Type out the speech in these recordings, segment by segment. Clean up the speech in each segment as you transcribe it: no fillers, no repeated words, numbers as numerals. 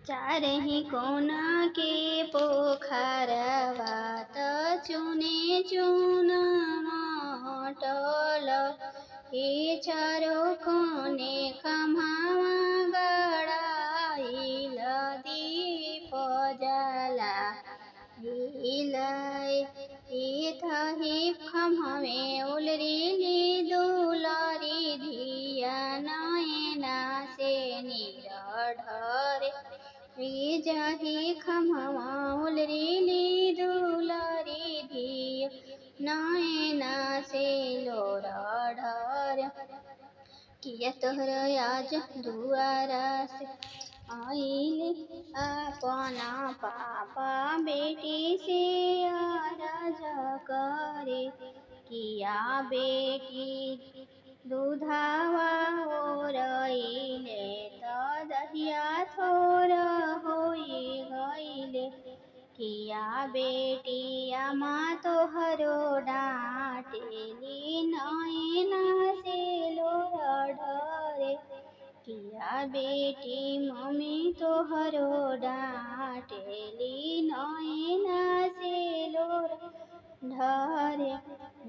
चारही कोना के पोखरवा त चुने चुन मोटल हे चारो कोने खम्हावा गड़ाइल दीप जला थही खम्हवे उलरिली दुलारी धिया नयना से निरढरे जही खम्हवा उलरिली दुलारी धिया नयना से लोर ढर किया तोहर आज दुआरा से आइले अपना पापा बेटी से अरज करे किया बेटी दूधावा ओरइले त दहिया थोर होई गइले किया बेटिया माँ तोहरो डाँटेली नयना से लोर ढरे किया बेटी मम्मी तोहरो डाँटेली नयना से लोर ढरे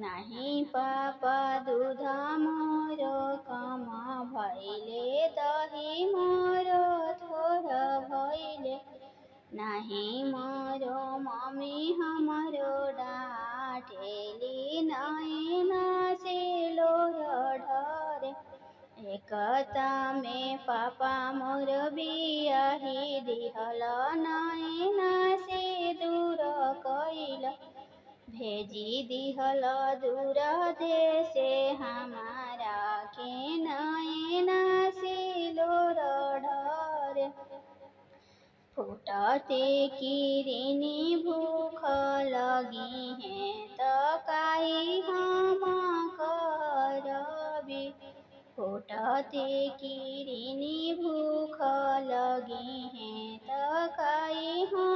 नहीं पापा दूध मोरो कम भइले दही मोरो थोर भइले नहीं मोरो मम्मी हमरो डाँटेली नयना से लोर ढरे एकता में पापा मोर बियाही दिहल नयना से दूर कइल भेजी दिहल दूर देशे हमारा के नयना से लोर ढरे फूटते किरनी भूख लगी है त काई हम करबी फूटते किरनी भूख लगी है त काई हम